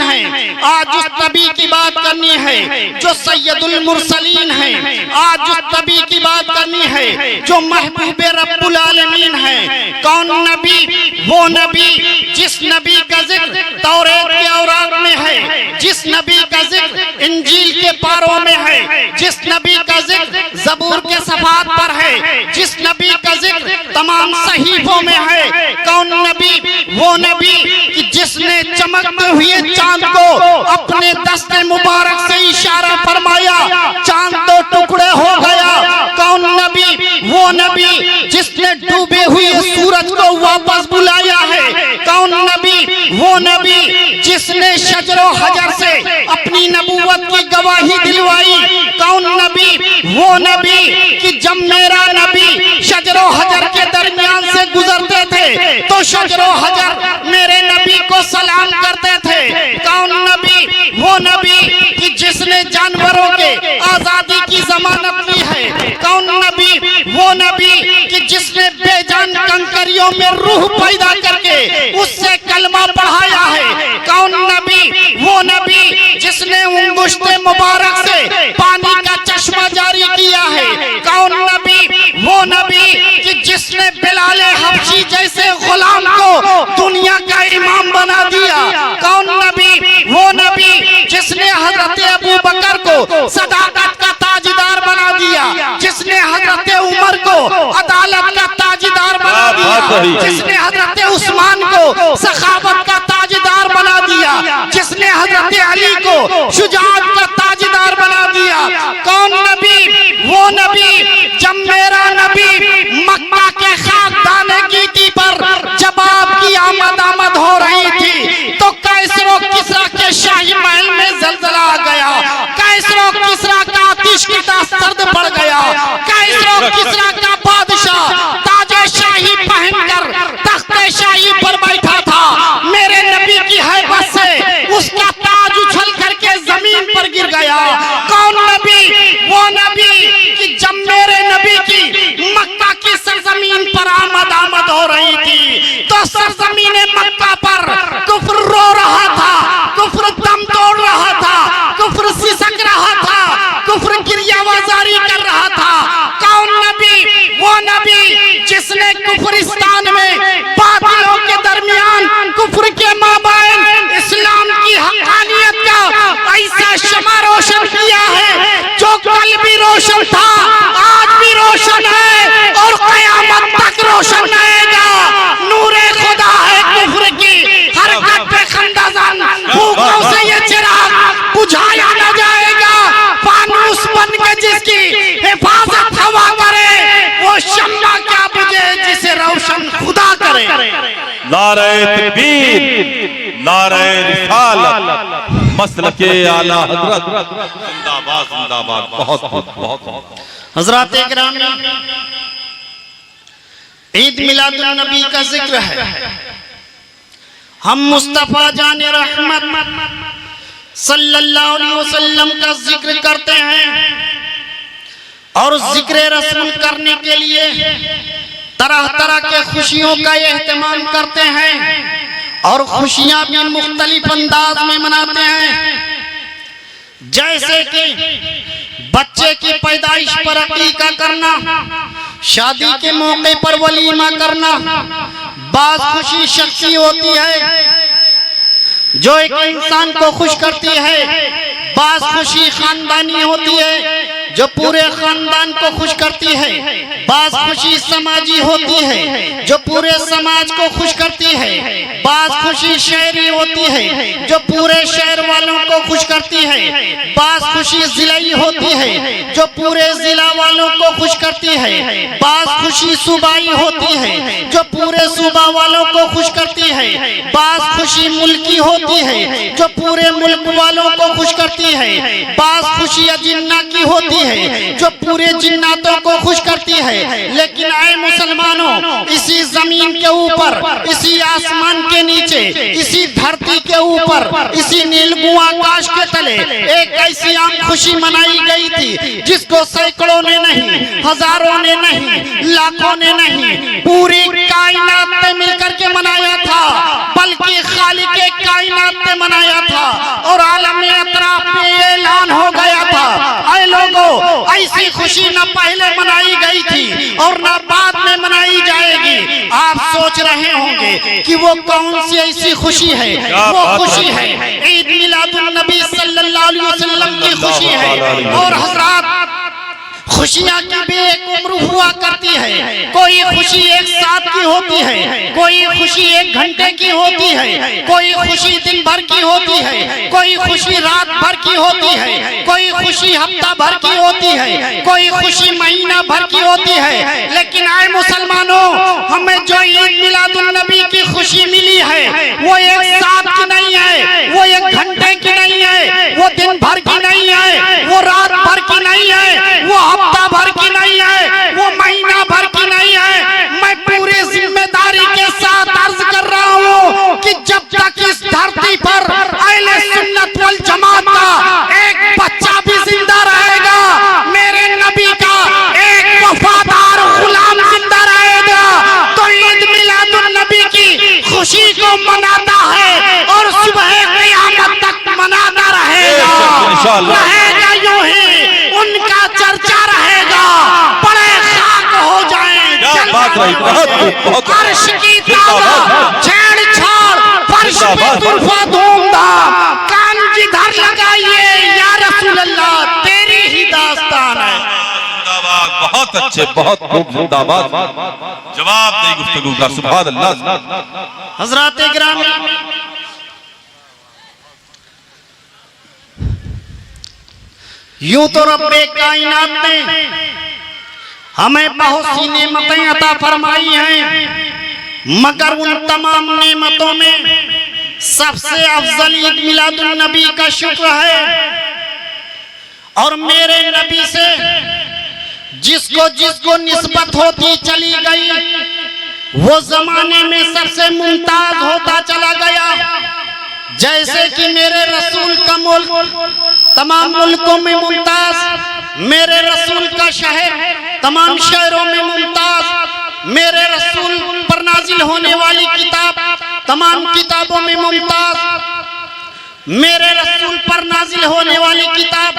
आलमीन है। आज उस नबी की बात करनी है जो सैयदुल मुरसलीन है। आज उस नबी की बात करनी है जो महबूब रब्बुल आलमीन है। कौन नबी? वो नबी जिस नबी का जिक्र तौरात के औराक में है, जिस नबी का जिक्र इंजील के पारों में है, जिस नबी का जिक्र ज़बूर के सफ़ात पर है, जिस नबी का जिक्र तमाम सहीफों में है। कौन नबी? वो नबी कि जिसने चमकते हुए चांद को अपने दस्ते मुबारक से इशारा फरमाया, चांद दो टुकड़े हो गया। कौन नबी? वो नबी जिसने डूबे हुए सूरज को वापस बुलाया है। कौन नबी? वो नबी जिसने शजरो हजर से अपनी नबूवत की गवाही दिलवाई। कौन नबी? वो नबी कि जब मेरा नबी शजरो हजर के दरमियान से गुजरते थे तो शजरो हजर मेरे नबी को सलाम करते थे। कौन नबी? वो नबी कि जिसने जानवरों के आजादी की जमानत ली है। कौन नबी? वो नबी कि जिसने बेजान कंकरियों में रूह पैदा करके उससे कलमा पढ़ाया है। कौन नबी? वो नबी जिसने उंगुश्ते मुबारक से पानी का चश्मा जारी किया है। कौन नबी? वो नबी कि जिसने बिलाल हबशी जैसे गुलाम को दुनिया का इमाम बना दिया। कौन नबी? वो नबी जिसने हजरत अबू बकर को सदाकत का ताजदार बना दिया, जिसने हजरत उमर को अदालत का ताजदार बना दिया, जिसने हजरत उस्मान को सखावत का ताजदार बना दिया, जिसने हजरत अली को शुजाअत का ताजदार बना दिया। कौन नबी? वो नबी जब मेरा नबी मक्का के खाकदाने कीर्ति पर जब आपकी आमद हो रही थी तो कैसरो किसरा के शाही महल में जलजला आ गया। कैसरो किसरा का आतिश की सर्द पड़ गया। कैसरो किसरा का बादशाह ताजे शाही पहनकर तख्ते शाही पर बैठा था। मेरे नबी की हैबत से उसका ताज उछल करके जमीन पर गिर गया। कौन नबी? वो नबी कि जब मेरे नबी की मक्का की सरजमीन पर आमद हो रही थी तो सरजमीन मक्का पर कुफ्र रो रहा था, कुफ्र दम तोड़ रहा था, कुफ्र सिसक रहा था, कुफ्र गिरियावाजारी कर रहा था। कौन नबी? वो नबी जिसने कुफ्रिस्तान में बातिलों के दरमियान कुफ्र के माबाइन इस्लाम की हक़ानियत का ऐसा शमा रोशन किया है जो कल भी रोशन था, आज भी रोशन है और क़यामत तक रोशन रहेगा। नूरे खुदा है कुफ्र की हरकत पे खंदाजन, भूखों से ये चिराग बुझाया न जाएगा। फानूस बन के जिसकी हिफाजत हवा करे वो शम्मा क्या बुझे जिसे रोशन खुदा करे। नारे तकबीर, नारे रिसालत, मसलके आला हजरत जिंदाबाद जिंदाबाद। बहुत बहुत बहुत हजरात इकराम, ईद मिलादुन नबी का जिक्र है। हम मुस्तफा जाने रहमत सल्लल्लाहु अलैहि वसल्लम का जिक्र करते हैं और जिक्र रसूल करने के लिए तरह तरह के खुशियों का एहतमाम करते हैं और खुशियां भी मुख्तलिफ अंदाज में मनाते हैं। जैसे कि बच्चे की पैदाइश पर अकीका करना, शादी के मौके पर वलीमा करना। बात खुशी शख्सी होती है जो एक इंसान को खुश करती है, बात खुशी खानदानी होती है जो पूरे खानदान को खुश करती है, बात खुशी समाजी होती है जो पूरे समाज को खुश करती है, बात खुशी शहरी होती है जो पूरे शहर वालों को खुश करती है, बात खुशी जिलाई होती है जो पूरे जिला वालों को खुश करती है, बात खुशी सूबाई होती है जो पूरे सूबा वालों को खुश करती है, बात खुशी मुल्की होती है जो पूरे मुल्क वालों को खुश करती है, बात खुशी अजिन्ना की होती है जो पूरे जिन्नातों को खुश करती है। लेकिन ऐ मुसलमानों, इसी जमीन के ऊपर, इसी आसमान के नीचे, इसी धरती के ऊपर, इसी नीलगुं आकाश के तले एक ऐसी आम खुशी मनाई गई थी जिसको सैकड़ों ने नहीं, हजारों ने नहीं, लाखों ने नहीं, पूरी कायनात ने मिलकर के मनाया था। बल्कि बल्कि खालिक कायनात ने मनाया था और आलम अतराफ में ये ऐलान हो गया था, ऐ लोगों, ऐसी खुशी न पहले मनाई गई थी और न बाद में मनाई जाएगी। आप सोच रहे होंगे कि वो कौन सी ऐसी खुशी है? वो खुशी है ईद मिलादुन नबी सल्लल्लाहु अलैहि वसल्लम की खुशी है। और हजरात, खुशियाँ की भी एक उम्र हुआ करती है। कोई खुशी एक साथ की होती है, कोई खुशी एक घंटे की होती है, कोई खुशी दिन भर की होती है, कोई खुशी रात भर की होती है, कोई खुशी हफ्ता भर की होती है, कोई खुशी महीना भर की होती है। लेकिन आए मुसलमानों, हमें जो ईद मिलादुन नबी की खुशी मिली है वो एक साथ की नहीं है, वो एक घंटे की नहीं है, वो दिन भर की नहीं है, वो रात भर की नहीं है, वो हफ्ता भर की नहीं है, वो महीना भर की नहीं है। मैं पूरी जिम्मेदारी के साथ अर्ज कर रहा हूँ कि जब तक इस धरती पर अहले सुन्नत वल जमात का एक बच्चा भी जिंदा रहेगा, मेरे नबी का एक वफादार गुलाम जिंदा रहेगा, तो ईद मिलादुन नबी की खुशी को मनाता है और सुबह क़यामत तक मनाता रहेगा यूं ही उनका चर्चा रहेगा, बड़े खाक हो जाएं, अर्श की ताला छेड़छाड़, फर्श पे तूफा धूमधाम, कान जिधर लगाइए या रसूल अल्लाह, तेरी ही दास्तान है। बहुत अच्छे, बहुत खूब, जिंदाबाद। जवाब दे गुफ्तगू का, सुभान अल्लाह। हजरात गिरामी, यूं तो रब्बे कायनात ने हमें बहुत सी नेमतें अता फरमाई हैं, मगर उन तमाम नेमतों में सबसे अफजल ईद मिलादुन नबी का शुक्र है। और मेरे नबी से जिसको निस्बत होती चली गई, वो जमाने में सबसे मुमताज होता चला गया। जैसे कि मेरे रसूल का मुल्क तमाम मुल्कों में मुमताज, मेरे रसूल का शहर तमाम शहरों में मुमताज, मेरे रसूल पर नाजिल होने वाली किताब तमाम किताबों में मुमताज, मेरे रसूल पर नाजिल होने वाली किताब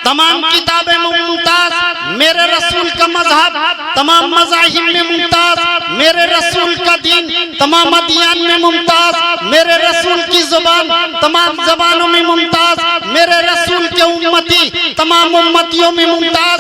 तमाम किताबें में मुमताज, मेरे रसूल का मजहब तमाम मज़ाहिब में मुमताज, मेरे रसूल का दीन तमाम अदियान में मुमताज, मेरे रसूल की जुबान तमाम जबानों में मुमताज, मेरे रसूल के उम्मती तमाम उम्मतियों में मुमताज,